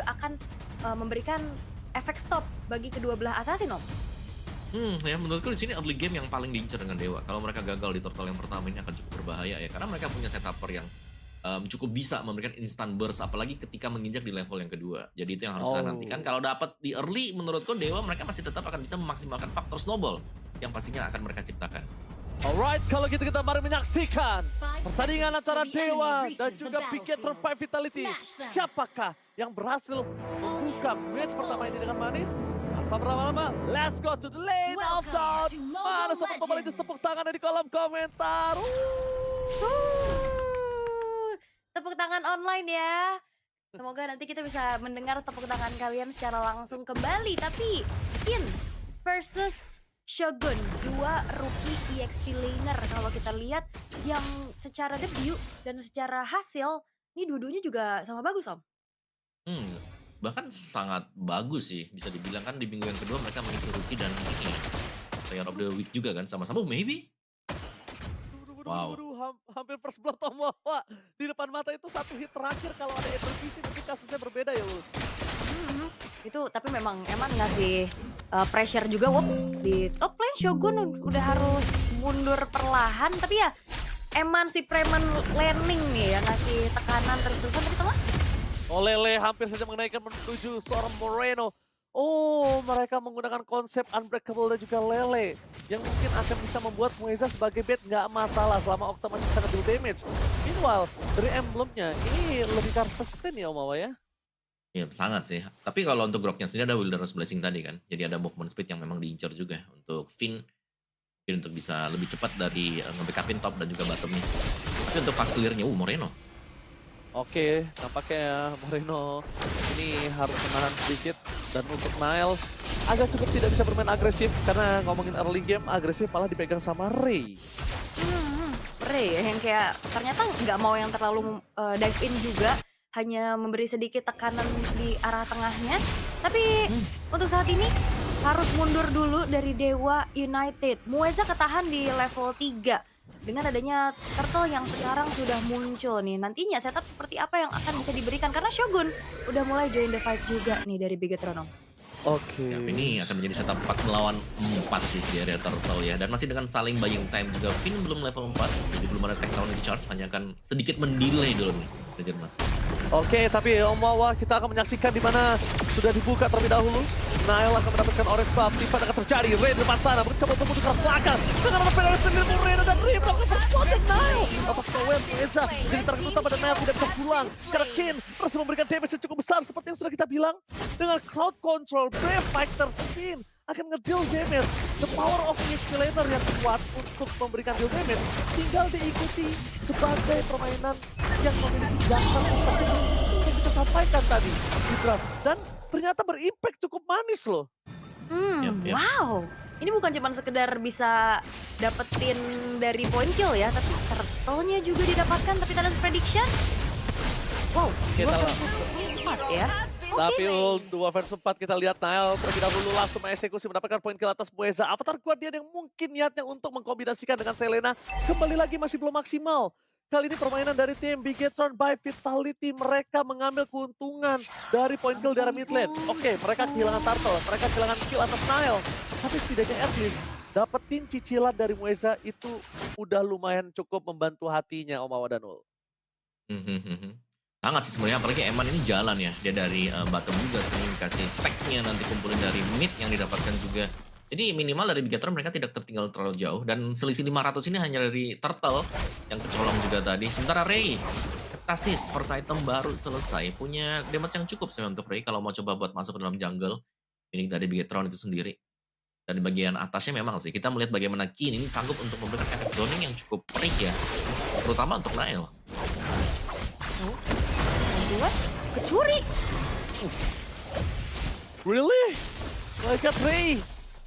juga akan memberikan efek stop bagi kedua belah assassin, Om. Ya menurutku di sini early game yang paling diincar dengan Dewa. Kalau mereka gagal di turtle yang pertama ini akan cukup berbahaya ya, karena mereka punya setupper yang cukup bisa memberikan instant burst, apalagi ketika menginjak di level yang kedua. Jadi itu yang harus kalian nantikan. Oh. Kalau dapat di early, menurutku Dewa mereka masih tetap akan bisa memaksimalkan faktor snowball yang pastinya akan mereka ciptakan. Alright, kalau gitu kita mari menyaksikan pertandingan antara Dewa dan juga Bigetron 5 Vitality. Siapakah yang berhasil membuka match pertama ini dengan manis? Tanpa berlama-lama, let's go to the lane of dawn. Mana sobat pemalitis tepuk tangannya di kolom komentar. Tepuk tangan online ya. Semoga nanti kita bisa mendengar tepuk tangan kalian secara langsung kembali. Tapi In versus Shogun, dua rookie EXP laner kalau kita lihat yang secara debut dan secara hasil, ini dua-duanya juga sama bagus, Om. Bahkan sangat bagus sih, bisa dibilang kan di minggu yang kedua mereka mengisi rookie dan ini Player of the Week juga kan sama-sama, maybe? Wow. Hampir first blood Tomowa. Di depan mata itu satu hit terakhir, kalau ada intervisi mungkin kasusnya berbeda ya, Ul. Itu tapi memang Eman ngasih pressure juga di top lane. Shogun udah harus mundur perlahan, tapi ya Eman si preman laning nih yang ngasih tekanan terus-terusan di tengah. Olele hampir saja mengenaikan menuju seorang Moreno. Oh, mereka menggunakan konsep Unbreakable dan juga Lele yang mungkin akan bisa membuat Mueza sebagai bait nggak masalah selama Okta masih sangat deal damage. Meanwhile, dari emblemnya ini lebih ke sustain ya Omawa ya. Iya sangat sih, tapi kalau untuk Groknya sendiri ada Wilderness Blessing tadi kan, jadi ada movement speed yang memang diincar juga untuk Finn untuk bisa lebih cepat dari nge-backupin top dan juga bottom nih. Tapi untuk fast clear-nya, Moreno. Oke, nampaknya Moreno ini harus menahan sedikit. Dan untuk Nile agak cukup tidak bisa bermain agresif, karena ngomongin early game agresif malah dipegang sama Ray. Ray yang kayak ternyata nggak mau yang terlalu dive in juga, hanya memberi sedikit tekanan di arah tengahnya. Tapi untuk saat ini harus mundur dulu dari Dewa United. Mueza ketahan di level 3 dengan adanya turtle yang sekarang sudah muncul nih. Nantinya setup seperti apa yang akan bisa diberikan, karena Shogun udah mulai join the fight juga nih dari Bigetron. Oke. Ya, ini akan menjadi setup 4 melawan 4 sih di area turtle ya. Dan masih dengan saling buying time juga. Finn belum level 4, jadi belum ada takedown di charge, hanya akan sedikit mendelay dulu nih. Mas. Oke, tapi Omawa kita akan menyaksikan di mana sudah dibuka terlebih dahulu. Nile akan mendapatkan orange buff, lipat akan terjadi. Ray di depan sana mencoba untuk menuju ke belakang. Dengan ada penalti sendiri Moreno dan Ray melakukan first blood dan Nile. Apakah Well Mueza jadi target utama dan Nile tidak bisa pulang. Karena Kin masih memberikan damage yang cukup besar seperti yang sudah kita bilang. Dengan crowd control, Brave Fighter Skin akan nge-deal damage. The power of EXP laner yang kuat untuk memberikan deal damage tinggal diikuti sebagai permainan yang memiliki jangkar seperti yang kita sampaikan tadi di draft. Dan ternyata berimpact cukup manis loh. Yep. Wow, ini bukan cuma sekedar bisa dapetin dari point kill ya, tapi turtle-nya juga didapatkan. Tapi talent prediction, wow, Kita 4 ya. Tapi 2 versus 4 kita lihat Nile terlebih dahulu langsung mengeksekusi mendapatkan poin kill atas Mueza. Avatar Guardian yang mungkin niatnya untuk mengkombinasikan dengan Selena kembali lagi masih belum maksimal. Kali ini permainan dari tim Bigetron by Vitality, mereka mengambil keuntungan dari poin kill dari mid lane. Oke, mereka kehilangan turtle, mereka kehilangan kill atas Nile. Tapi setidaknya at least dapetin cicilan dari Mueza itu udah lumayan cukup membantu hatinya Omawa dan Ul. Sangat sih sebenarnya, apalagi Eman ini jalan ya, dia dari bottom juga sering kasih stacknya, nanti kumpulin dari mid yang didapatkan juga. Jadi minimal dari Bigetron mereka tidak tertinggal terlalu jauh, dan selisih 500 ini hanya dari turtle yang kecolong juga tadi. Sementara Ray, Heptasis first item baru selesai, punya damage yang cukup sebenarnya untuk Ray kalau mau coba buat masuk ke dalam jungle. Ini dari Bigetron itu sendiri. Dan di bagian atasnya memang sih, kita melihat bagaimana Kin ini sanggup untuk memberikan efek zoning yang cukup perih ya, terutama untuk Nile. Dua, kecuri. Really? My God, Ray.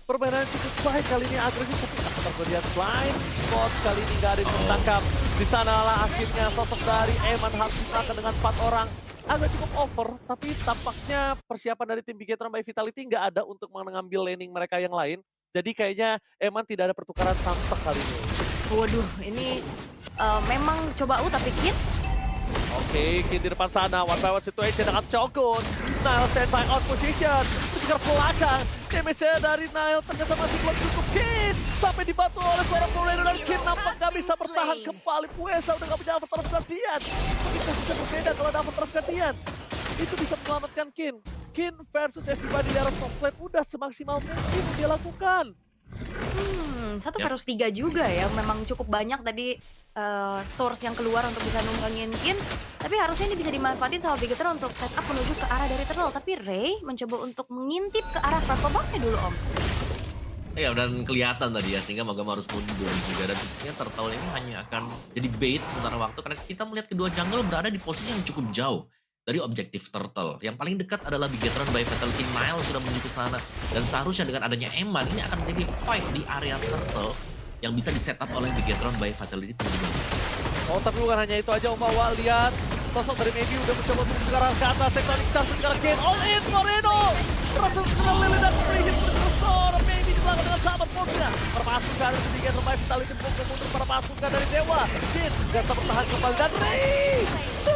Permainan cukup baik kali ini, agresif tapi terkelihat blind spot kali ini nggak ada yang tertangkap. Di sanalah akhirnya sosok dari Eman harus dimakan dengan 4 orang. Agak cukup over, tapi tampaknya persiapan dari tim Bigetron by Vitality nggak ada untuk mengambil laning mereka yang lain. Jadi kayaknya Eman tidak ada pertukaran samsek kali ini. Waduh, ini memang coba tapi Kit Oke, Kin di depan sana, one by one situation dengan Shogun. Nile standby on position, mengejar belakang. Damage-nya dari Nile ternyata masih belum cukup. Kin sampai dibantu oleh seorang Moreno dan Kin nampak gak bisa bertahan kembali. Puesa udah gak punya avatar gantian. Kita bisa berbeda kalau ada avatar gantian. Itu bisa menyelamatkan Kin. Kin versus everybody di arah top lane udah semaksimal mungkin dia lakukan. 1 versus 3 juga ya, memang cukup banyak tadi source yang keluar untuk bisa numbangin Kin. Tapi harusnya ini bisa dimanfaatin sama Bigetron untuk setup menuju ke arah dari Turtle. Tapi Ray mencoba untuk mengintip ke arah purple box-nya dulu Om. Iya, dan kelihatan tadi ya, sehingga Magama harus mundur juga. Dan tentunya Turtle ini hanya akan jadi bait sementara waktu, karena kita melihat kedua jungle berada di posisi yang cukup jauh dari objektif Turtle. Yang paling dekat adalah Bigetron by Fatality. Nile sudah menuju ke sana. Dan seharusnya dengan adanya Eman, ini akan menjadi fight di area Turtle yang bisa di-setup oleh Bigetron by Fatality terlebih dahulu. Oh, tapi bukan hanya itu aja, Om Bawa. Lihat, sosok dari Maybe udah mencoba untuk sekarang ke atas. Tektonik Stars sekarang Kin. All in, Moreno! Russell kena lele dan free hit bersor. Maybe di belakang dengan sahabat Force-nya. Permasukan dari Bigetron by Fatality mundur para pasukan dari Dewa. Kin gak bisa bertahan kembali. Dan Ray!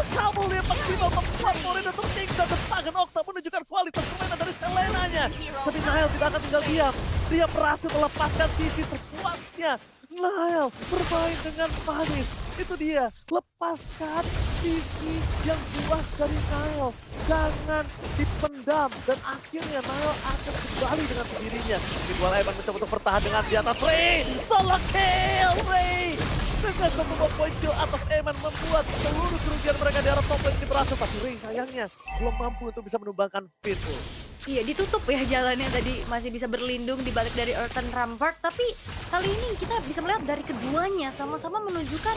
Kabel dia maksimal membuat Moreno tertinggal. Dan Pagan Okta menunjukkan kualitas permainan dari Selena-nya. Tapi Nile tidak akan tinggal diam. Dia berhasil melepaskan sisi terpuasnya. Nile bermain dengan manis. Itu dia, lepaskan sisi yang puas dari Nile. Jangan dipendam. Dan akhirnya Nile akan kembali dengan sendirinya. Meanwhile Evan mencoba untuk bertahan dengan di atas Ray. Solo kill Ray. Dengan satu poin kill atas Eman membuat seluruh kerugian mereka di arah top lane ini berhasil. Tapi Ray sayangnya belum mampu untuk bisa menumbangkan Pitbull. Iya, ditutup ya jalannya tadi, masih bisa berlindung di balik dari Earthen Rampart. Tapi kali ini kita bisa melihat dari keduanya sama-sama menunjukkan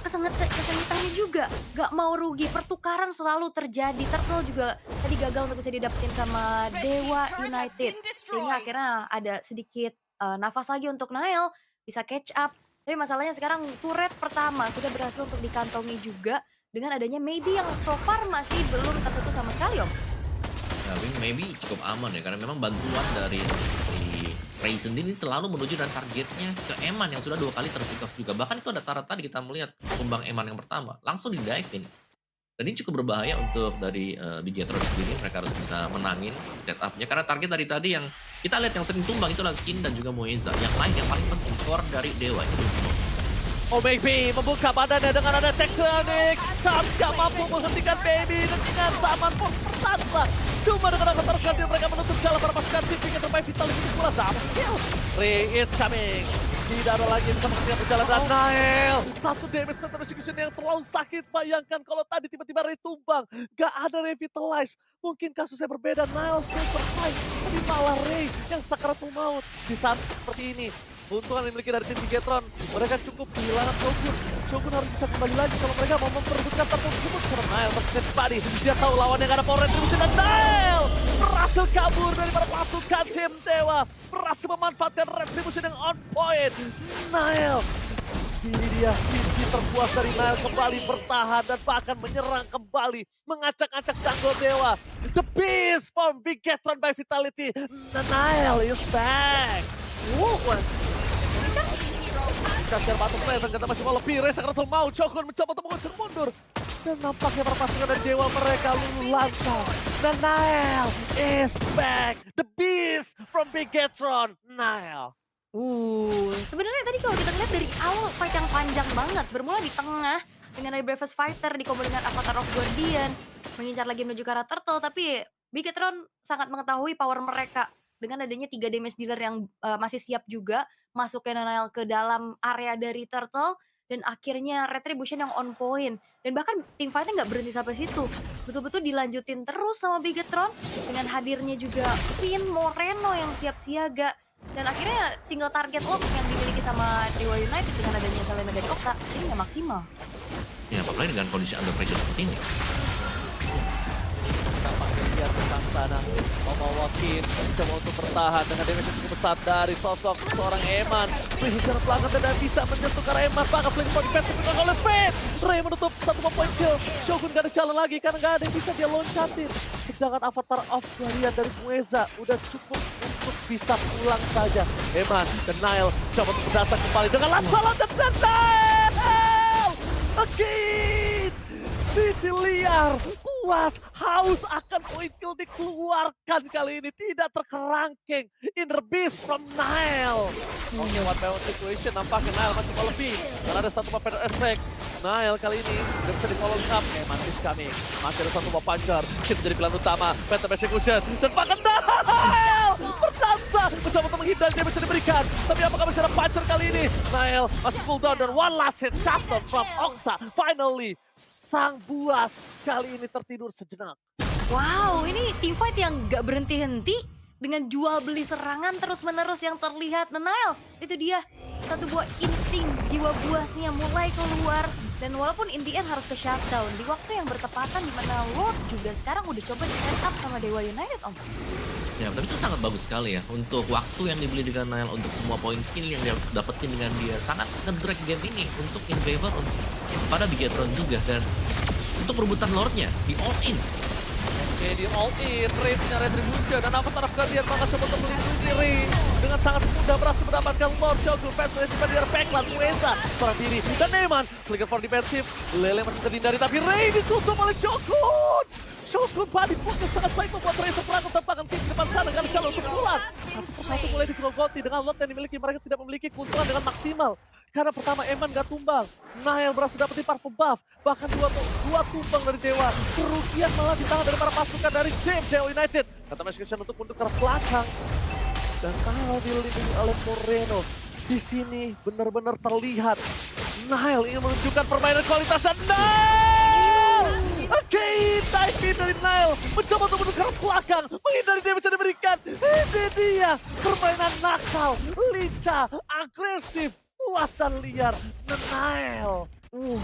kesengitannya juga. Gak mau rugi, pertukaran selalu terjadi. Turtle juga tadi gagal untuk bisa didapetin sama Dewa United. Sehingga akhirnya ada sedikit nafas lagi untuk Nile, bisa catch up. Tapi masalahnya sekarang turret pertama sudah berhasil untuk dikantongi juga. Dengan adanya Maybe yang so far masih belum tersentuh sama sekali Om. Ya, maybe cukup aman ya, karena memang bantuan dari Ray sendiri selalu menuju dan targetnya ke Eman yang sudah 2 kali terpick off juga. Bahkan itu ada tadi kita melihat tumbang Eman yang pertama, langsung di dive in. Dan ini cukup berbahaya untuk dari Bigetron sendiri, mereka harus bisa menangin setup-nya. Karena target dari tadi yang kita lihat yang sering tumbang itu adalah Kin dan juga Moeza. Yang lain yang paling penting core dari Dewa itu semua. Oh Maybe membuka badannya dengan ada Tektonik. Sam gak mampu menghentikan Baby dengan zaman pun bertambah. Cuma dengan avatar ganti mereka menutup jalan para pasukan tim yang terbaik vital itu pula sama kill. Ray is coming. Tidak ada lagi yang bisa menghentikan berjalan dan Nile. Satu damage center execution yang terlalu sakit. Bayangkan kalau tadi tiba-tiba Ray tumbang. Gak ada revitalize. Mungkin kasusnya berbeda. Nile still survive. Tapi malah Ray yang sakaratul maut. Di saat seperti ini. Keuntungan yang dimiliki dari tim Bigetron, mereka cukup kehilangan Shogun. Shogun harus bisa kembali lagi kalau mereka mau memperebutkan turtle tersebut. Karena Nile terkait body, dia tahu lawannya gak ada power retribution dan Nile berhasil kabur dari para pasukan tim Dewa. Berhasil memanfaatkan retribution yang on point. Nile, ini dia sisi terpuas dari Nile kembali bertahan dan bahkan menyerang kembali. Mengacak-acak jungle Dewa. The Beast from Bigetron by Vitality. Nile is back. Kasih batu play ternyata masih mau lebih. Reza Kratul mau Shogun mencoba untuk mengusir mundur. Dan nampaknya para pasukan dan Dewa mereka luluh lancar. Dan Nile is back. The Beast from Bigetron. Nile. Sebenarnya tadi kalau kita lihat dari awal fight yang panjang banget. Bermula di tengah dengan dari Bravest Fighter dikombinasi dengan Avatar of Guardian. Mengincar lagi menuju ke arah Turtle. Tapi Bigetron sangat mengetahui power mereka. Dengan adanya 3 damage dealer yang masih siap juga masuk ke Nile ke dalam area dari Turtle dan akhirnya retribution yang on point dan bahkan team fight-nya nggak berhenti sampai situ, betul-betul dilanjutin terus sama Bigetron dengan hadirnya juga Finn Moreno yang siap siaga dan akhirnya single target lock yang dimiliki sama Dewa United dengan adanya Selena dari Okta ini nggak maksimal. Ya, apalagi dengan kondisi under pressure seperti ini. Lihat tentang sana, membawa Kin coba untuk bertahan dengan damage yang cukup besar dari sosok seorang Eman. Menghindar belakang dan bisa menyentuh ke arah Eman. Bahkan flank body pass dipegang oleh Fate. Ray menutup 1 point kill. Shogun gak ada jalan lagi karena gak ada yang bisa dia loncatin. Sedangkan Avatar of Guardian dari Mueza udah cukup untuk bisa pulang saja. Eman dan Nile coba untuk berdasar kembali dengan Lancelot dan Nile! Again! sisi liar, puas, haus akan point kill dikeluarkan kali ini. Tidak terkerangkeng. Inner Beast from Nile. Oke, one by one situation nampaknya Nile masih mau lebih. Karena ada satu Vampire Effect. Nile kali ini udah bisa di-follow up. Mantis kami. Masih ada satu Papancar. Kita menjadi pilihan utama. Phantom Execution. Dan bahkan Nile berdansa. Mencoba untuk menghindar dia bisa diberikan. Tapi apakah bisa ada Pancar kali ini? Nile masih cooldown dan one last hit shot from Octa. Finally, sang buas kali ini tertidur sejenak. Wow, ini teamfight yang gak berhenti-henti dengan jual beli serangan terus-menerus yang terlihat. Nile, itu dia satu buah insting jiwa buasnya mulai keluar. Dan walaupun in the end harus ke shutdown, di waktu yang bertepatan di mana Lord juga sekarang udah coba di set up sama Dewa United, Om. Ya, tapi itu sangat bagus sekali ya untuk waktu yang dibeli dengan Nile untuk semua poin kill yang dia dapetin dengan dia sangat nge-drag game ini untuk in favor pada Bigetron juga dan untuk perebutan Lordnya di all in. Oke, di all in, Ray punya retribution dan apa taraf kalian maka coba untuk melindungi diri dengan sangat mudah berhasil mendapatkan Lord Shogun, Fans juga di Backland, Mueza serang diri dan Neyman flicker for defensive, Lele masih terhindari tapi Ray ditutup oleh Shogun. Shogun body focus sangat baik membuat Ray terperangkap tanpakan tim di depan sana karena calon untuk pulang. Satu persatu mulai digerogoti dengan lot yang dimiliki, mereka tidak memiliki keuntungan dengan maksimal. Karena pertama Eman gak tumbang, Nile berhasil dapetin purple buff, bahkan dua tumbang dari Dewa. Kerugian malah di tangan dari para pasukan dari Dewa United. Kata Execution untuk mundur ke arah belakang. Dan kalau dilindungi oleh Moreno, di sini benar-benar terlihat Nile ingin menunjukkan permainan kualitas dan Oke, dive in dari Nile, mencoba untuk menuju ke belakang, menghindari dia bisa diberikan. Ini dia, permainan nakal, lincah, agresif, puas dan liar, Nile.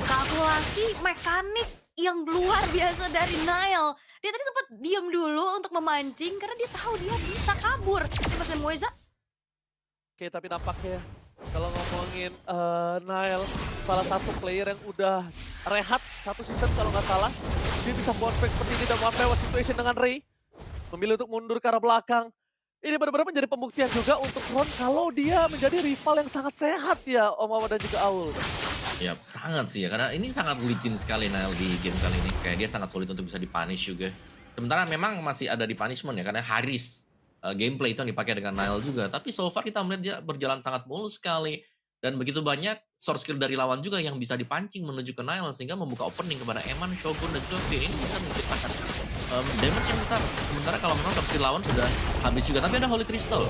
Kalkulasi mekanik yang luar biasa dari Nile. Dia tadi sempat diam dulu untuk memancing karena dia tahu dia bisa kabur. Ini Mas Mueza. Oke, tapi nampaknya kalau ngomongin Nile, salah satu player yang udah rehat satu season kalau nggak salah. Dia bisa buat spek seperti ini dan one situation dengan Ray. Memilih untuk mundur ke arah belakang. Ini benar-benar menjadi pembuktian juga untuk Ron kalau dia menjadi rival yang sangat sehat ya, Om Awa dan juga Aul. Ya sangat sih ya, karena ini sangat licin sekali Nile di game kali ini. Kayak dia sangat sulit untuk bisa dipunish juga. Sementara memang masih ada di punishment ya, karena Haris gameplay itu yang dipakai dengan Nile juga. Tapi so far kita melihat dia berjalan sangat mulus sekali. Dan begitu banyak source skill dari lawan juga yang bisa dipancing menuju ke Nile. Sehingga membuka opening kepada Eman, Shogun, dan juga Finn. Ini bisa menciptakan damage yang besar. Sementara kalau memang source skill lawan sudah habis juga. Tapi ada Holy Crystal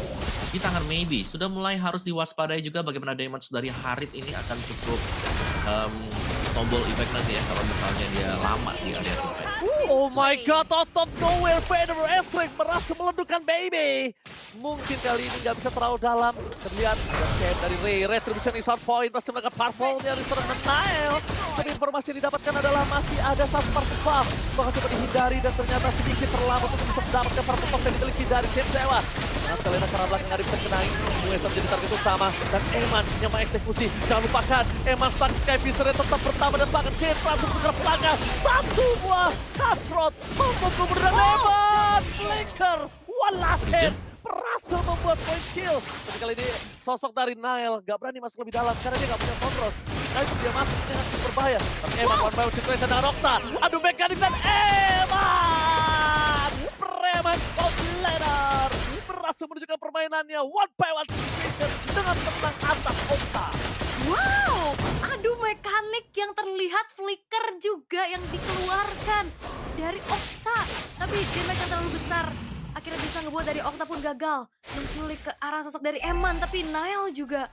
di tangan Maybe. Sudah mulai harus diwaspadai juga bagaimana damage dari Harit ini akan cukup snowball effect nanti ya. Kalau misalnya dia lama di area defense. Oh my god, out of nowhere, Vader Effect berhasil meledukkan Baby. Mungkin kali ini nggak bisa terlalu dalam. Terlihat dari Ray, retribution is on point, masih melakukan purple-nya di serangan Nile. Tapi informasi yang didapatkan adalah masih ada satu purple buff. Maka coba dihindari dan ternyata sedikit terlambat untuk bisa mendapatkan purple buff yang dimiliki dari tim Dewa. Nah, kalian ke arah belakang nggak bisa kenai. Muesa menjadi target utama dan Eman yang mengeksekusi. Jangan lupakan, Eman Stark Sky Visernya tetap pertama dan bahkan Kane langsung bergerak belakang. Satu buah Cutthroat memukul dan Eman Flicker. One last hit. Berhasil membuat point kill. Tapi kali ini sosok dari Nile gak berani masuk lebih dalam karena dia gak punya kontrol. Kali itu dia masuk dengan berbahaya. Tapi Eman one by one situation dengan Octa. Adu mekanik dan Eman. Preman Outlander berhasil menunjukkan permainannya one by one situation dengan tenang atas Octa. Wow, adu mekanik yang terlihat flicker juga yang dikeluarkan dari Octa. Tapi damage yang terlalu besar. Akhirnya bisa ngebuat dari Octa pun gagal menculik ke arah sosok dari Eman. Tapi Nile juga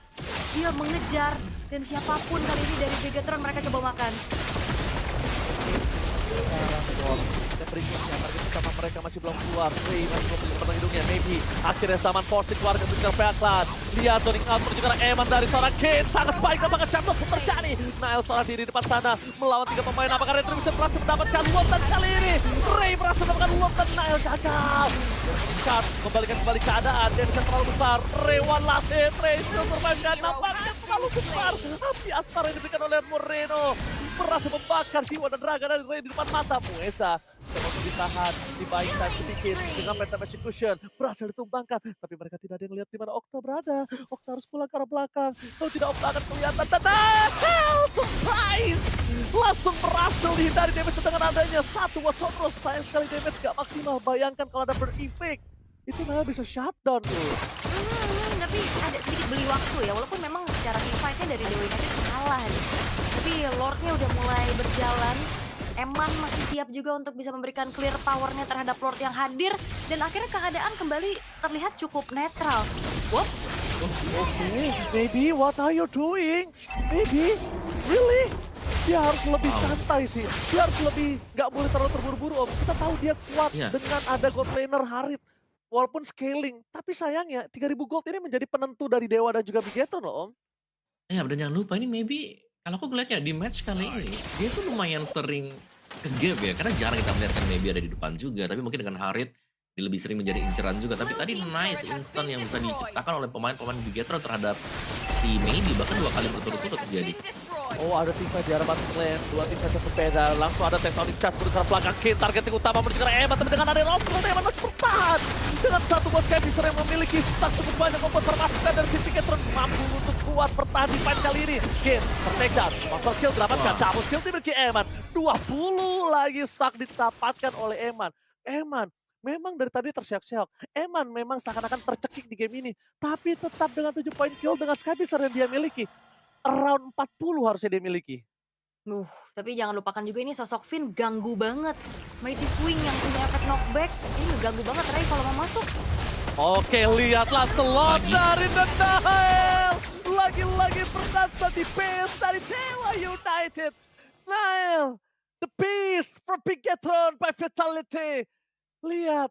dia mengejar. Dan siapapun kali ini dari Bigetron mereka coba makan. Dan berikutnya target utama mereka masih belum keluar. Ray masih belum menang hidungnya. Maybe akhirnya zaman force keluarga untuk Backland. Lihat zoning out menuju ke Eman dari seorang Kane. Sangat baik apakah Champion terjadi. Nile seorang diri di depan sana melawan 3 pemain. Apakah Retribution berhasil mendapatkan lob dan kali ini Ray berhasil mendapatkan lob dan Nile gagal. Dan meningkat kembalikan kembali keadaan. Dia bisa terlalu besar. Ray one last hit. Ray still survive dan nampaknya terlalu besar. Api asmara yang diberikan oleh Moreno berhasil membakar jiwa dan raga dari Ray di depan mata. Muesa ditahan, dibaikkan sedikit dengan Phantom Execution. Berhasil ditumbangkan, tapi mereka tidak ada yang lihat di mana Okta berada. Okta harus pulang ke arah belakang. Kalau tidak Okta akan kelihatan. Hell, surprise! Langsung berhasil dihindari damage dengan adanya satu Watsobros. Sayang sekali damage gak maksimal. Bayangkan kalau ada burn effect. Itu Nail bisa shutdown tuh. Tapi ada sedikit beli waktu ya, walaupun memang secara teamfight-nya dari Dewa United kalah nih. Tapi Lord-nya udah mulai berjalan. Eman masih siap juga untuk bisa memberikan clear power-nya terhadap Lord yang hadir. Dan akhirnya keadaan kembali terlihat cukup netral. Wop. Okay, maybe what are you doing? Maybe? Really? Dia harus lebih santai sih. Dia harus lebih, nggak boleh terlalu terburu-buru Om. Kita tahu dia kuat dengan ada gold laner Harit. Walaupun scaling, tapi sayangnya 3.000 gold ini menjadi penentu dari Dewa dan juga Bigetron loh Om. Ya, dan jangan lupa ini maybe kalau aku ngeliatnya di match kali ini dia tuh lumayan sering ke gap ya, karena jarang kita melihat kan maybe ada di depan juga, tapi mungkin dengan Harit dia lebih sering menjadi inceran juga. Tapi tadi nice instant yang bisa diciptakan oleh pemain-pemain Bigetron terhadap si Maybe, bahkan 2 kali berturut-turut terjadi. Oh, ada teamfight di arah bottom lane, 2 teamfight yang berbeda. Langsung ada tectonic charge menuju ke belakang Kin, targeting utama menuju ke arah Eman, tapi dengan ada Roscoe, Eman masih bertahan. Dengan satu bot Kaiser yang memiliki stack cukup banyak membuat termasukkan dari tim Bigetron mampu untuk kuat bertahan di fight kali ini. Kin, tertekan, master kill didapatkan, double kill dimiliki Eman. 20 lagi stack didapatkan oleh Eman. Eman memang dari tadi terseok-seok. Eman memang seakan-akan tercekik di game ini. Tapi tetap dengan 7 point kill dengan Skypicer yang dia miliki. Around 40 harusnya dia miliki. Tapi jangan lupakan juga ini sosok Finn ganggu banget. Mighty Swing yang punya efek knockback. Ini ganggu banget Ray kalau mau masuk. Oke, lihatlah slot dari The Nile. Lagi-lagi berdansa di base dari Dewa United. Nile, the beast from Bigetron by Vitality. Lihat,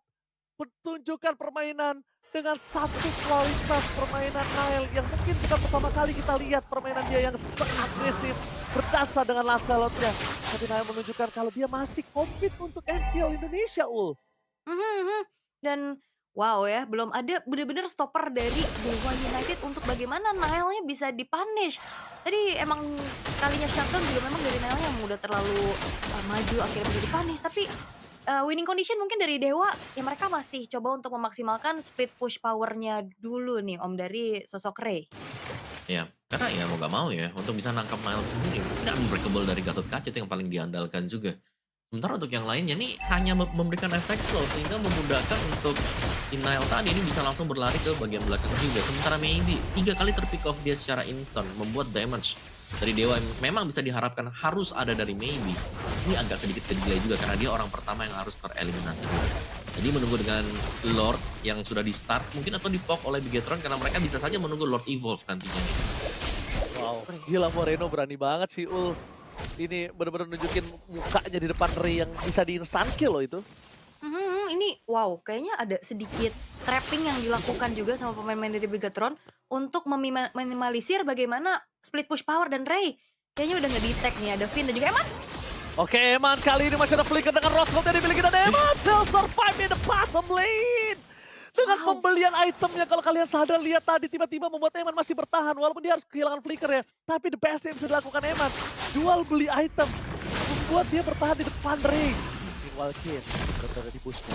pertunjukan permainan dengan satu kualitas permainan Nile yang mungkin bukan pertama kali kita lihat permainan dia yang agresif berdansa dengan Lancelot-nya. Tapi Nile menunjukkan kalau dia masih compete untuk MPL Indonesia, Ul. Dan wow ya, belum ada benar-benar stopper dari Dewa United untuk bagaimana Nile-nya bisa dipunish. Tadi emang kalinya shutdown juga memang dari Nile yang udah terlalu maju akhirnya bisa dipunish. Tapi winning condition mungkin dari Dewa, ya mereka masih coba untuk memaksimalkan split push powernya dulu nih Om dari sosok Ray. Ya, karena ya mau gak mau ya, untuk bisa nangkap Nile sendiri, ini unbreakable dari Gatot Kaca itu yang paling diandalkan juga. Sementara untuk yang lainnya nih hanya memberikan efek slow sehingga memudahkan untuk Nile tadi ini bisa langsung berlari ke bagian belakang juga. Sementara Maybe 3 kali terpick off dia secara instant, membuat damage dari Dewa yang memang bisa diharapkan harus ada dari Maybe. Ini agak sedikit delay juga karena dia orang pertama yang harus tereliminasi dulu. Jadi menunggu dengan Lord yang sudah di start mungkin atau di-poke oleh Bigetron karena mereka bisa saja menunggu Lord Evolve nantinya. Wow, gila Moreno berani banget sih Ul. Ini benar-benar nunjukin mukanya di depan Ray yang bisa di-instant kill loh itu. Ini wow, kayaknya ada sedikit trapping yang dilakukan juga sama pemain-pemain dari Bigetron untuk meminimalisir bagaimana split push power dan Ray. Kayaknya udah nge-detect nih, ada Finn dan juga Eman. Oke, Eman kali ini masih ada flicker dengan Roscoe yang dimiliki dan Eman still survive in the bottom lane. Dengan pembelian itemnya, kalau kalian sadar lihat tadi tiba-tiba membuat Eman masih bertahan walaupun dia harus kehilangan flicker ya. Tapi the best yang bisa dilakukan Eman, jual beli item membuat dia bertahan di depan Ray. Meanwhile Kin berada di pushnya.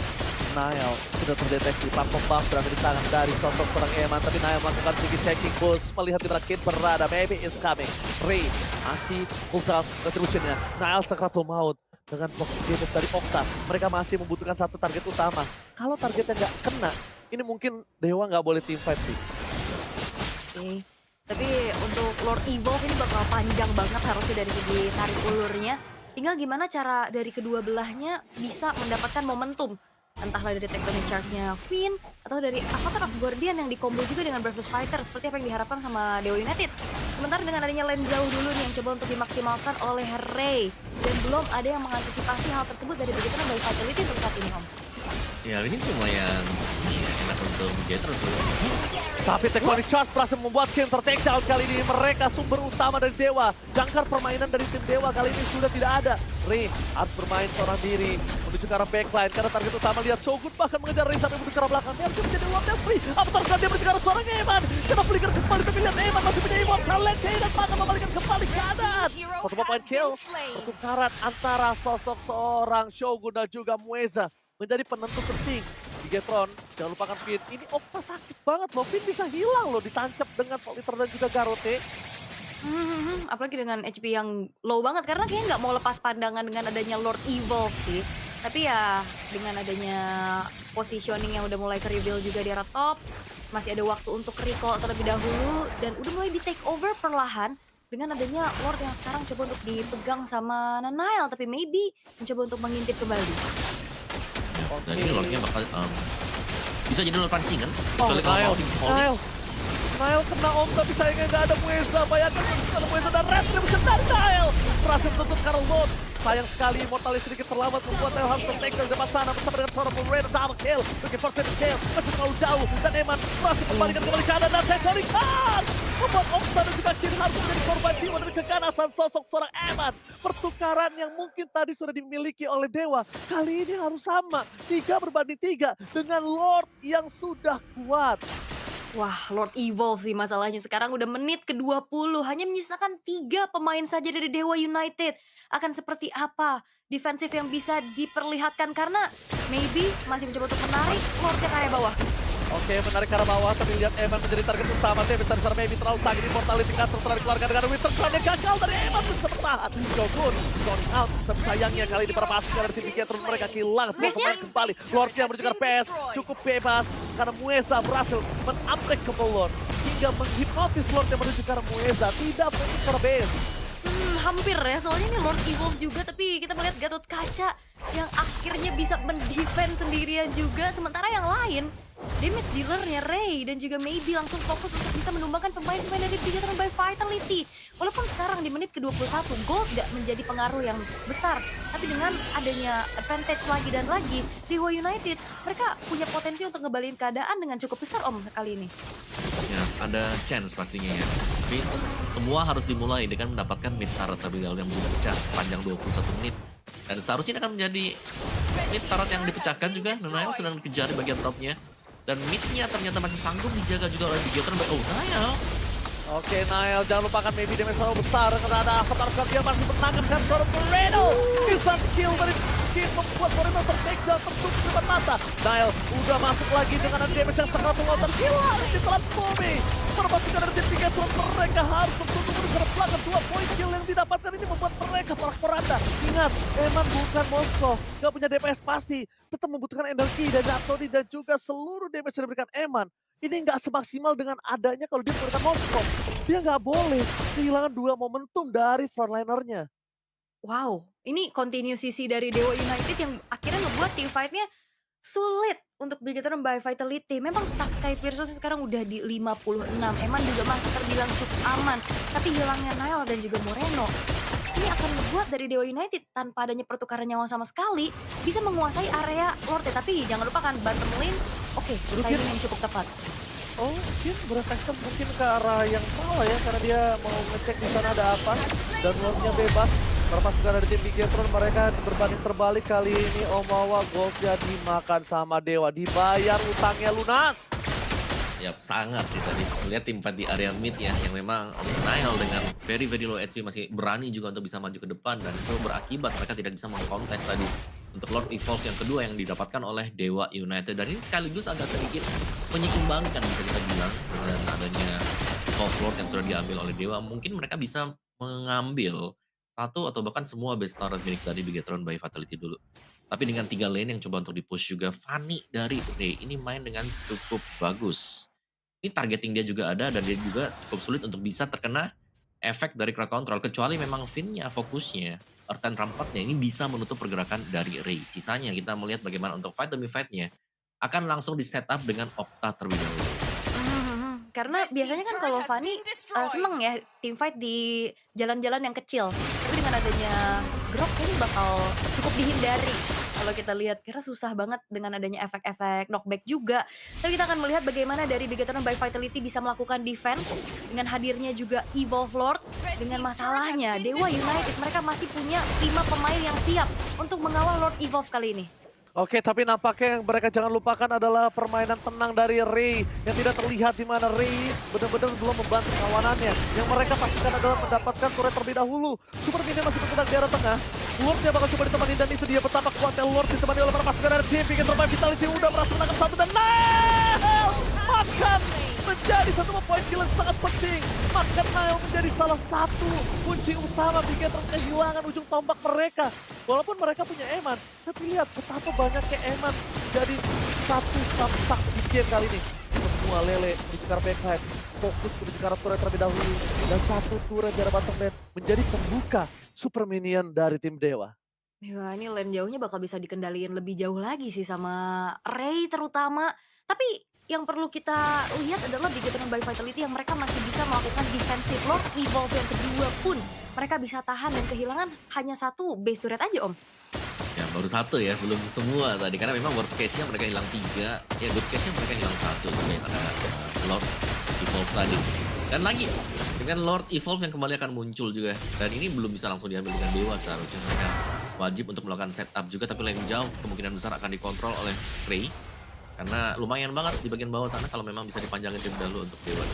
Nile sudah terdeteksi platform buff berada di tangan dari sosok seorang Eman, tapi Nile melakukan sedikit checking push melihat di mana Kin berada. Maybe is coming. Ray masih ultra retributionnya. Nile sakratul maut dengan box damage dari Okta. Mereka masih membutuhkan satu target utama. Kalau targetnya nggak kena, ini mungkin Dewa nggak boleh teamfight sih. Oke. Tapi untuk Lord Evolve ini bakal panjang banget harusnya dari segi tarik ulurnya. Tinggal gimana cara dari kedua belahnya bisa mendapatkan momentum. Entahlah dari tectonic charge-nya Finn, atau dari Avatar of Guardian yang dikombo juga dengan Breathless Fighter, seperti apa yang diharapkan sama Dewa United. Sementara dengan adanya lane jauh dulu nih yang coba untuk dimaksimalkan oleh Ray. Dan belum ada yang mengantisipasi hal tersebut dari Bigetron by Vitality untuk saat ini, Om. Ya ini lumayan enak untuk Bigetron sih. Tapi tectonic charge berhasil membuat Kin ter-takedown kali ini. Mereka sumber utama dari Dewa. Jangkar permainan dari tim Dewa kali ini sudah tidak ada. Ray harus bermain seorang diri menuju ke arah backline karena target utama lihat Shogun bahkan mengejar Ray sampai menuju ke arah belakang. Dia harus menjadi Immortal Free. Apakah dia menuju ke arah seorang Eman? Kena flicker kembali tapi lihat Eman masih punya Immortal Lane dan bahkan membalikan kembali ke kanan. Satu point kill. Pertukaran antara sosok seorang Shogun dan juga Mueza menjadi penentu penting. Bigetron, jangan lupakan Finn. Ini Okta sakit banget loh. Finn bisa hilang loh, ditancap dengan Soliter dan juga Garote. Apalagi dengan HP yang low banget karena kayaknya nggak mau lepas pandangan dengan adanya Lord Evolve sih. Tapi ya dengan adanya positioning yang udah mulai ke-reveal juga di arah top, masih ada waktu untuk recall terlebih dahulu dan udah mulai di take over perlahan dengan adanya Lord yang sekarang coba untuk dipegang sama Nanail tapi maybe mencoba untuk mengintip kembali. Dan ini Lordnya bakal bisa jadi Lord pancingan. Oh, Kecuali kalau Nile. Nile kena Okta, tapi sayangnya nggak ada Mueza. Bayangkan bisa ada Mueza dan Retribution dari Nile. Berhasil menutup Karl Lord. Sayang sekali Immortalis sedikit terlambat membuat Nile harus tertackle di depan sana bersama dengan seorang Moreno double kill. Looking for second kill, masih terlalu jauh. Dan Eman berhasil kembalikan kembali kanan dan Century Card. Membuat Okta dan juga Kin harus menjadi korban jiwa dari keganasan sosok seorang Eman. Pertukaran yang mungkin tadi sudah dimiliki oleh Dewa, kali ini harus sama. 3-3 dengan Lord yang sudah kuat. Wah, Lord Evolve sih masalahnya. Sekarang udah menit ke-20. Hanya menyisakan 3 pemain saja dari Dewa United. Akan seperti apa defensif yang bisa diperlihatkan. Karena maybe masih mencoba untuk menarik Lordnya ke area bawah. Oke, menarik ke arah bawah, tapi lihat Eman menjadi target utama. David Sanzar maybe terlalu sakit. Immortality Castro telah dikeluarkan dengan Winter Crown yang gagal dari Eman bisa bertahan. Shogun, zoning out. Tapi sayangnya kali ini para pasukan dari tim Bigetron mereka kehilangan semua pemain kembali. Lordnya menuju ke PS, cukup bebas. Karena Mueza berhasil men-unbreakable Lord. Hingga menghipnotis Lord yang menuju ke arah Mueza. Tidak fokus ke arah base. Hampir ya, soalnya ini Lord Evolve juga. Tapi kita melihat Gatot Kaca yang akhirnya bisa mendefend sendirian juga. Sementara yang lain, damage dealernya Ray dan juga Maybe langsung fokus untuk bisa menumbangkan pemain-pemain dari Bigetron by Vitality. Walaupun sekarang di menit ke-21, gold tidak menjadi pengaruh yang besar. Tapi dengan adanya advantage lagi dan lagi, Dewa United, mereka punya potensi untuk ngebalikin keadaan dengan cukup besar Om kali ini. Ya, ada chance pastinya ya. Tapi semua harus dimulai dengan mendapatkan mid turret terlebih dahulu yang berpecah sepanjang 21 menit. Dan seharusnya ini akan menjadi mid turret yang dipecahkan juga. Nanail sedang dikejar di bagian topnya. Dan midnya ternyata masih sanggup dijaga juga oleh Bigetron. Oh, Nanail. Oke, Nile, jangan lupakan maybe damage terlalu besar karena ada Avatar Card, dia masih menangkan seorang Moreno. Bisa kill dari Kin membuat Moreno ter-takedown tertutup di depan mata. Nile udah masuk lagi dengan damage yang sangat mengotor. Hilang di telan Bobby. Perpasukan dari tim Bigetron mereka harus tertutup di depan belakang. 2 point kill yang didapatkan ini membuat mereka porak-poranda. Ingat, Eman bukan Moskow, gak punya DPS pasti. Tetap membutuhkan energi dari Rhapsody dan juga seluruh damage yang diberikan Eman. Ini nggak semaksimal dengan adanya kalau dia menggunakan Moskow. Dia nggak boleh kehilangan 2 momentum dari frontlinernya. Wow, ini continue sisi dari Dewa United yang akhirnya ngebuat team fight-nya sulit untuk Bigetron by Vitality. Memang stack Sky Versus sekarang udah di 56. Eman juga masih terbilang cukup aman. Tapi hilangnya Nile dan juga Moreno, ini akan membuat dari Dewa United tanpa adanya pertukaran nyawa sama sekali bisa menguasai area Lord. Tapi jangan lupa kan bottom lane, oke, timing yang cukup tepat. Oh, mungkin berefektif mungkin ke arah yang salah ya, karena dia mau ngecek di sana ada apa dan Lordnya bebas. Perpasukan dari tim Bigetron mereka berbanding terbalik kali ini. Omawa goldnya dimakan sama Dewa, dibayar utangnya lunas. Ya sangat sih tadi melihat tim fight di area mid ya yang memang Nile dengan very low HP masih berani juga untuk bisa maju ke depan dan itu berakibat mereka tidak bisa mengkontes tadi untuk Lord Evolve yang kedua yang didapatkan oleh Dewa United dan ini sekaligus agak sedikit menyeimbangkan bisa kita bilang dengan adanya Evolve Lord yang sudah diambil oleh Dewa. Mungkin mereka bisa mengambil satu atau bahkan semua base turret milik dari Bigetron by Vitality dulu. Tapi dengan 3 lane yang coba untuk di-push juga, Fanny dari Ray ini main dengan cukup bagus. Ini targeting dia juga ada dan dia juga cukup sulit untuk bisa terkena efek dari crowd control. Kecuali memang Finn-nya fokusnya, Earthen Rampart-nya ini bisa menutup pergerakan dari Ray. Sisanya kita melihat bagaimana untuk fight demi fight-nya akan langsung di-setup dengan Okta terlebih dahulu. Karena biasanya kan kalau Fanny seneng ya team fight di jalan-jalan yang kecil. Tapi dengan adanya Grok ini bakal cukup dihindari. Kalau kita lihat, karena susah banget dengan adanya efek-efek knockback juga. Tapi kita akan melihat bagaimana dari Bigetron by Vitality bisa melakukan defense dengan hadirnya juga Evolve Lord. Dengan masalahnya, Dewa United mereka masih punya 5 pemain yang siap untuk mengawal Lord Evolve kali ini. Oke, tapi nampaknya yang mereka jangan lupakan adalah permainan tenang dari Ray yang tidak terlihat di mana Ray benar-benar belum membantu kawanannya. Yang mereka pastikan adalah mendapatkan turret terlebih dahulu. Super Minion masih bergerak di arah tengah. Lordnya bakal coba ditemani dan itu dia pertama kuatnya Lord ditemani oleh para pasukan dari tim. Bikin terbaik Vitality udah berhasil menangkap satu dan Nile makan menjadi satu poin kill yang sangat penting. Makan Nile menjadi salah satu kunci utama Bikin kehilangan ujung tombak mereka. Walaupun mereka punya Eman, tapi lihat betapa banyaknya Eman jadi satu samsak di game kali ini. Semua Lele menuju ke arah backline, fokus menuju ke arah turret terlebih dahulu. Dan satu turret dari bottom lane menjadi pembuka Super Minion dari tim Dewa. Wah, ini lane jauhnya bakal bisa dikendaliin lebih jauh lagi sih sama Ray terutama. Tapi yang perlu kita lihat adalah Bigetron by Vitality yang mereka masih bisa melakukan defensive lord evolve yang kedua pun. Mereka bisa tahan dan kehilangan hanya satu base turret aja, Om. Ya baru satu ya, belum semua tadi. Karena memang worst case-nya mereka hilang 3, ya good case-nya mereka hilang 1. Jadi ada Lord Evolve tadi. Dan lagi, dengan Lord Evolve yang kembali akan muncul juga. Dan ini belum bisa langsung diambil dengan Dewa seharusnya. Mereka wajib untuk melakukan setup juga, tapi lane jauh kemungkinan besar akan dikontrol oleh Ray. Karena lumayan banget di bagian bawah sana kalau memang bisa dipanjangin tim dahulu untuk Dewa.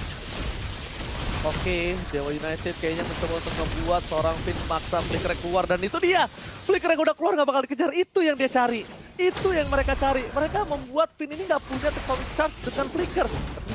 Oke, Dewa United kayaknya mencoba untuk membuat seorang Finn maksa Flicker keluar. Dan itu dia, Flicker yang udah keluar gak bakal dikejar. Itu yang dia cari, itu yang mereka cari. Mereka membuat Finn ini gak punya tektonik charge dengan Flicker.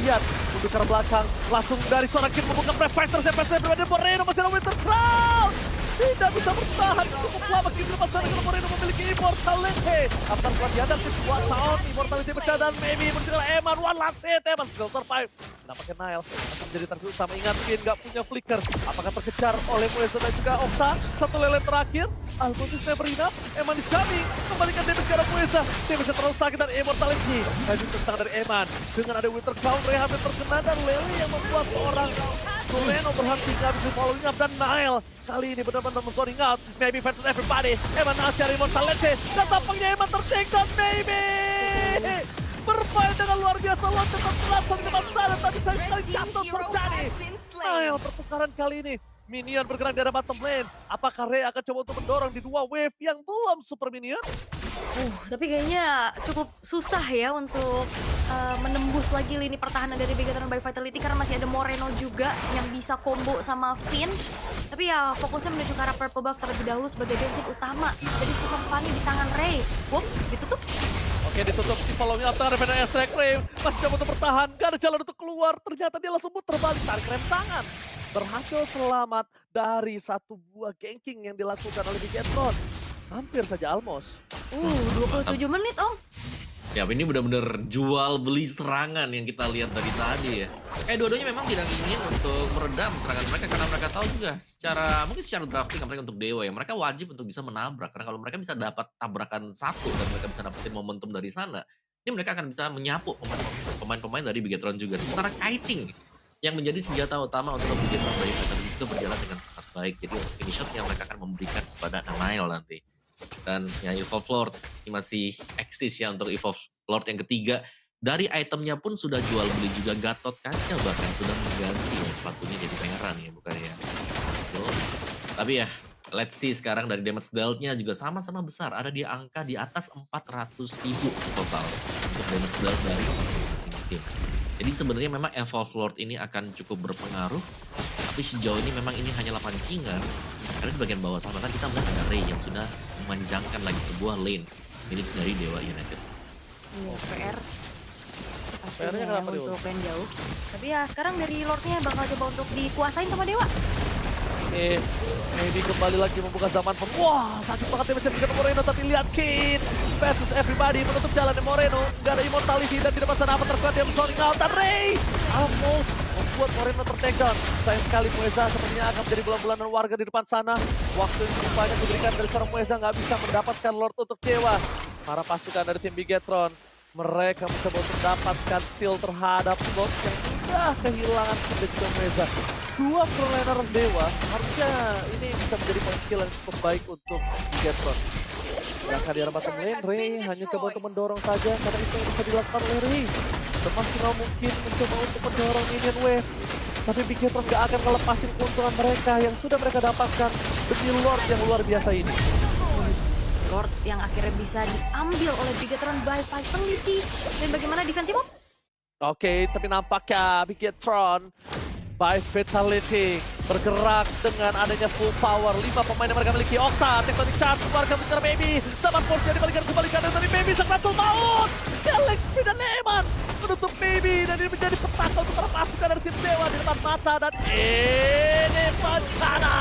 Lihat, mundur ke belakang, langsung dari seorang Kid membuka Prefighter. CPC berbeda Moreno, masih ada Winter Crown. Tidak bisa bertahan cukup lama Kid lepas sana kalau Moreno memiliki Immortality. Akan kuat dihadapi kuasa on, Immortality pecah dan maybe menuju Eman. One last hit, Eman skill survive. Mendapatkan Nile, akan menjadi target utama. Ingat, Finn gak punya Flicker. Apakah terkejar oleh Mueza dan juga Okta? Satu lele terakhir. Alphonsus never enough. Eman is coming. Kembalikan damage ke arah Mueza. Damage terlalu sakit dan Immortality. Lanjut tentang dari Eman. Dengan ada Winter Crown, Rehab yang terkena dan Lele yang membuat seorang Moreno berhenti gak bisa following up dan Nile. Kali ini benar-benar men-zoning out. Maybe versus everybody. Eman ngasih Immortality. Dan tampaknya Eman ter-take down. Maybe. Bermain dengan luar biasa, Lord tetap terlangsung di depan sana, tapi saya sekali jatuh terjadi. Ayo, pertukaran kali ini. Minion bergerak di arah bottom lane. Apakah Ray akan coba untuk mendorong di dua wave yang belum Super Minion? Tapi kayaknya cukup susah ya untuk menembus lagi lini pertahanan dari Bigetron by Vitality karena masih ada Moreno juga yang bisa combo sama Finn. Tapi ya fokusnya menuju ke arah purple buff terlebih dahulu sebagai basic utama. Jadi sosok Fanny di tangan Ray. Wup, ditutup. Oke, ditutup si following up tangan Revenant Strike Ray. Masih coba untuk bertahan, gak ada jalan untuk keluar. Ternyata dia langsung muter balik, tarik rem tangan. Berhasil selamat dari satu buah ganking yang dilakukan oleh Bigetron. Hampir saja almost. 27 menit, Om. Ya ini benar-benar jual beli serangan yang kita lihat dari tadi ya. Kayak dua-duanya memang tidak ingin untuk meredam serangan mereka karena mereka tahu juga mungkin secara drafting mereka untuk Dewa ya. Mereka wajib untuk bisa menabrak karena kalau mereka bisa dapat tabrakan satu dan mereka bisa dapetin momentum dari sana, ini mereka akan bisa menyapu pemain-pemain dari Bigetron juga. Sementara kiting yang menjadi senjata utama untuk Bigetron dari Bigetron itu berjalan dengan sangat baik. Jadi untuk finish shot yang mereka akan memberikan kepada Nile nanti. Dan ya Evolve Lord ini masih eksis ya untuk Evolve Lord yang ketiga. Dari itemnya pun sudah jual beli juga. Gatot Kaca bahkan sudah mengganti ya sepatunya jadi pangeran ya bukan ya. Tapi ya let's see sekarang dari damage dealt-nya juga sama-sama besar. Ada di angka di atas 400.000 total untuk damage dealt dari masing-masing tim. Jadi sebenarnya memang Evolve Lord ini akan cukup berpengaruh. Tapi sejauh ini memang ini hanyalah pancingan. Karena di bagian bawah sana kan kita melihat ada Ray yang sudah memanjangkan lagi sebuah lane milik dari Dewa United. Iya, PR. PR-nya Pastinya kenapa ya, Dewa? untuk lane jauh. Tapi ya sekarang dari Lordnya bakal coba untuk dikuasain sama Dewa. Oke, maybe kembali lagi membuka zaman pun. Wah, sakit banget ya bisa Moreno, tapi lihat Kid versus everybody menutup jalan Moreno. Gak ada Immortality dan di depan sana apa terkuat dia zoning out dan Ray almost membuat Moreno ter-take down. Sayang sekali Mueza sepertinya akan menjadi bulan-bulanan warga di depan sana. Waktu yang cukup banyak diberikan dari seorang Mueza nggak bisa mendapatkan Lord untuk Dewa. Para pasukan dari tim Bigetron, mereka mencoba untuk mendapatkan steal terhadap Lord yang sudah kehilangan dan juga Mueza. Dua pro-laner Dewa, harusnya ini bisa menjadi point skill yang cukup baik untuk Bigetron. Yang di arah bottom lane, Ray hanya coba untuk mendorong saja karena itu yang bisa dilakukan oleh Ray. Semaksimal mungkin mencoba untuk mendorong minion wave. Tapi Bigetron gak akan melepasin keuntungan mereka yang sudah mereka dapatkan demi Lord yang luar biasa ini. Lord yang akhirnya bisa diambil oleh Bigetron by Vitality. Dan bagaimana defensive Bob? Oke, tapi nampaknya Bigetron by Vitality bergerak dengan adanya full power. 5 pemain yang mereka miliki. Okta, tektonik charge, keluarga mengejar Baby. Zaman Force yang dibalikan kembali kanan dari Baby. Sang Rasul Maut. Alex dan Leman menutup Baby. Dan ini menjadi petaka untuk para pasukan dari tim Dewa di depan mata. Dan ini bencana.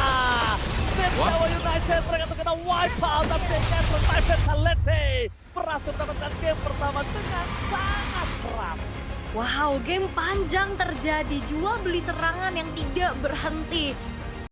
Tim Dewa United mereka terkena wipe out. Tapi Bigetron by Vitality berhasil mendapatkan game pertama dengan sangat keras. Wow, game panjang terjadi, jual beli serangan yang tidak berhenti.